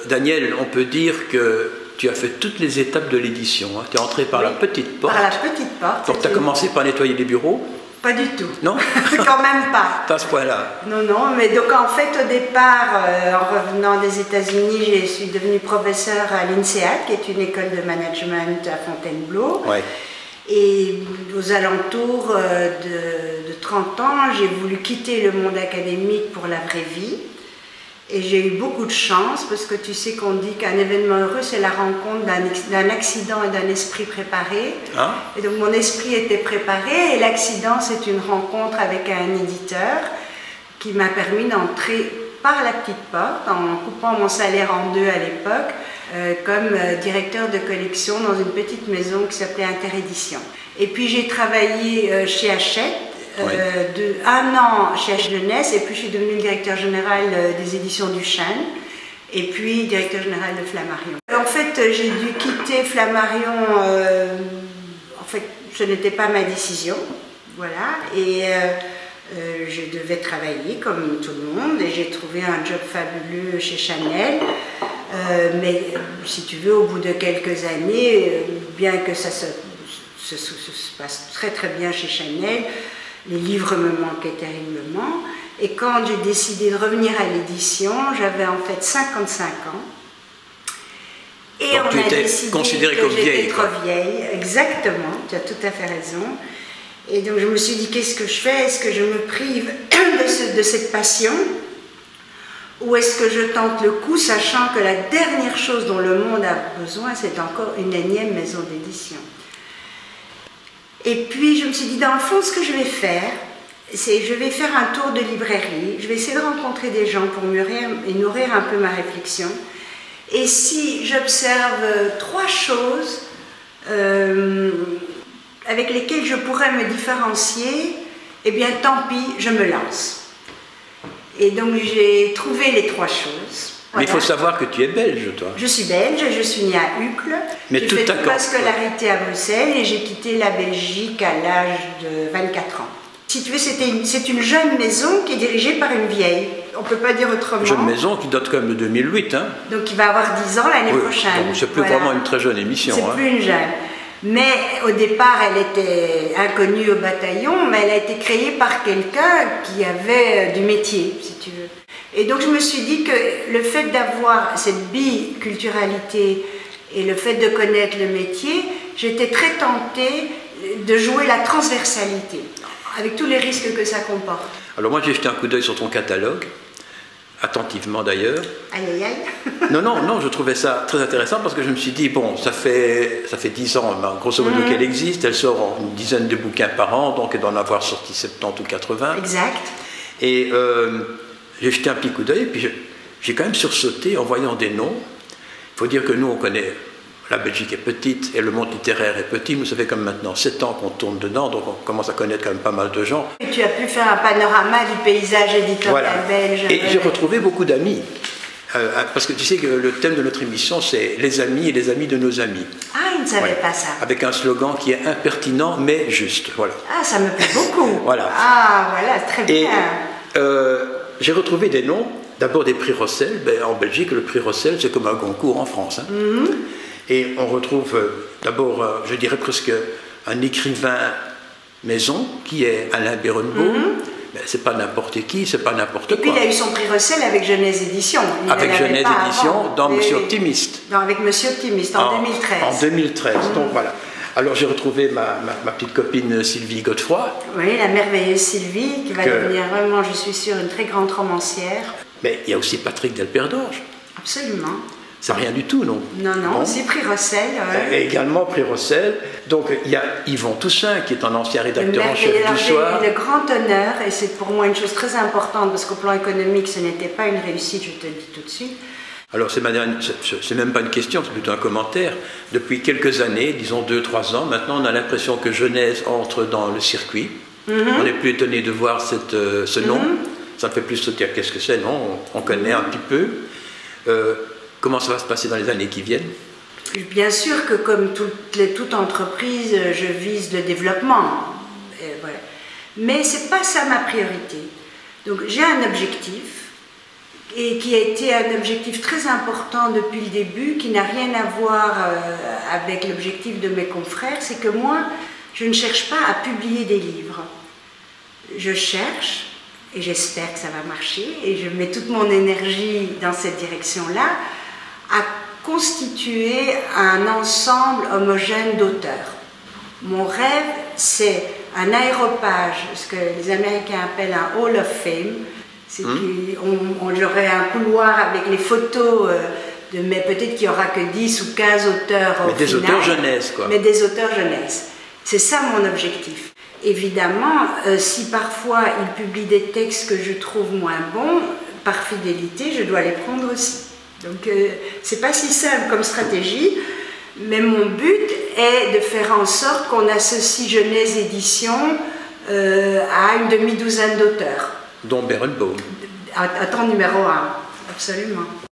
Daniel, on peut dire que tu as fait toutes les étapes de l'édition. Hein. Tu es entré par la petite porte. Par la petite porte. Donc tu as commencé par nettoyer les bureaux? Pas du tout. Non. Quand même pas. Pas à ce point-là. Non, non, mais donc en fait au départ, en revenant des États-Unis, je suis devenue professeure à l'INSEAD, qui est une école de management à Fontainebleau. Ouais. Et aux alentours de 30 ans, j'ai voulu quitter le monde académique pour la vraie vie. Et j'ai eu beaucoup de chance, parce que tu sais qu'on dit qu'un événement heureux, c'est la rencontre d'un accident et d'un esprit préparé. Hein? Et donc mon esprit était préparé, et l'accident, c'est une rencontre avec un éditeur qui m'a permis d'entrer par la petite porte, en coupant mon salaire en deux à l'époque, comme directeur de collection dans une petite maison qui s'appelait Interédition. Et puis j'ai travaillé chez Hachette, un an chez Hachette Jeunesse, et puis je suis devenue directeur général des éditions du Chêne, et puis directeur général de Flammarion. En fait, j'ai dû quitter Flammarion, en fait, ce n'était pas ma décision, voilà, et je devais travailler comme tout le monde, et j'ai trouvé un job fabuleux chez Chanel. Mais si tu veux, au bout de quelques années, bien que ça se passe très très bien chez Chanel, les livres me manquaient terriblement. Et quand j'ai décidé de revenir à l'édition, j'avais en fait 55 ans. Et donc, on a décidé considérée que comme j'étais vieille, trop vieille. Exactement, tu as tout à fait raison. Et donc je me suis dit, qu'est-ce que je fais? Est-ce que je me prive de cette passion? Ou est-ce que je tente le coup, sachant que la dernière chose dont le monde a besoin, c'est encore une énième maison d'édition? Et puis je me suis dit, dans le fond, ce que je vais faire, c'est je vais faire un tour de librairie, je vais essayer de rencontrer des gens pour mûrir et nourrir un peu ma réflexion. Et si j'observe trois choses avec lesquelles je pourrais me différencier, eh bien tant pis, je me lance. Et donc j'ai trouvé les trois choses. Mais il faut savoir que tu es belge, toi. Je suis belge, je suis née à Uccle. J'ai fait toute ma scolarité à Bruxelles et j'ai quitté la Belgique à l'âge de 24 ans. Si tu veux, c'est une jeune maison qui est dirigée par une vieille. On ne peut pas dire autrement. Une jeune maison qui date quand même de 2008. Hein. Donc il va avoir 10 ans l'année prochaine. C'est plus vraiment une très jeune émission. C'est plus une jeune. Mais au départ, elle était inconnue au bataillon, mais elle a été créée par quelqu'un qui avait du métier, si tu veux. Et donc je me suis dit que le fait d'avoir cette biculturalité et le fait de connaître le métier, j'étais très tentée de jouer la transversalité, avec tous les risques que ça comporte. Alors moi j'ai jeté un coup d'œil sur ton catalogue, attentivement d'ailleurs. Aïe aïe aïe. Non, je trouvais ça très intéressant parce que je me suis dit, bon, ça fait 10 ans, grosso modo, qu'elle existe, elle sort une dizaine de bouquins par an, donc elle doit en avoir sorti 70 ou 80. Exact. Et j'ai jeté un petit coup d'œil, puis j'ai quand même sursauté en voyant des noms. Il faut dire que nous, on connaît, la Belgique est petite et le monde littéraire est petit. Vous savez, comme maintenant 7 ans qu'on tourne dedans, donc on commence à connaître quand même pas mal de gens. Et tu as pu faire un panorama du paysage éditorial belge. Et j'ai retrouvé beaucoup d'amis. Parce que tu sais que le thème de notre émission, c'est les amis et les amis de nos amis. Ah, il ne savait pas ça. Avec un slogan qui est impertinent mais juste. Voilà. Ah, ça me plaît beaucoup. Voilà. Ah, voilà, très bien. Et j'ai retrouvé des noms, d'abord des prix Rossel. En Belgique, le prix Rossel, c'est comme un concours en France. Hein. Et on retrouve d'abord, je dirais presque un écrivain maison, qui est Alain Berenbaum. C'est pas n'importe qui, c'est pas n'importe quoi. Et puis il a eu son prix Rossel avec Genèse Édition. Avec Genèse Édition, dans Monsieur Optimiste. Avec Monsieur Optimiste, en 2013. En 2013, donc voilà. Alors j'ai retrouvé ma petite copine Sylvie Godefroy. Oui, la merveilleuse Sylvie, qui va devenir vraiment, je suis sûre, une très grande romancière. Mais il y a aussi Patrick Delperdorge. Absolument. C'est rien du tout, non? Non, c'est prix Rossel. Et également prix Rossel. Donc il y a Yvon Toussaint, qui est un ancien rédacteur en chef du Soir. J'ai le grand honneur, et c'est pour moi une chose très importante, parce qu'au plan économique, ce n'était pas une réussite, je te le dis tout de suite. Alors c'est même pas une question, c'est plutôt un commentaire. Depuis quelques années, disons 2-3 ans, maintenant on a l'impression que Genèse entre dans le circuit. On n'est plus étonné de voir ce nom. Ça ne fait plus sauter, qu'est-ce que c'est, non? On connaît un petit peu. Comment ça va se passer dans les années qui viennent? Bien sûr que comme toute entreprise, je vise le développement. Voilà. Mais ce n'est pas ça ma priorité. Donc j'ai un objectif et qui a été un objectif très important depuis le début, qui n'a rien à voir avec l'objectif de mes confrères, c'est que moi, je ne cherche pas à publier des livres. Je cherche, et j'espère que ça va marcher, et je mets toute mon énergie dans cette direction-là, à constituer un ensemble homogène d'auteurs. Mon rêve, c'est un aéropage, ce que les Américains appellent un Hall of Fame. J'aurai un couloir avec les photos, mais peut-être qu'il n'y aura que 10 ou 15 auteurs au final. Mais des auteurs jeunesse, quoi. Mais des auteurs jeunesse. C'est ça mon objectif. Évidemment, si parfois ils publient des textes que je trouve moins bons, par fidélité, je dois les prendre aussi. Donc, c'est pas si simple comme stratégie, mais mon but est de faire en sorte qu'on associe Genèse Éditions à une demi-douzaine d'auteurs. Dont Berenbaum. À ton numéro 1, absolument.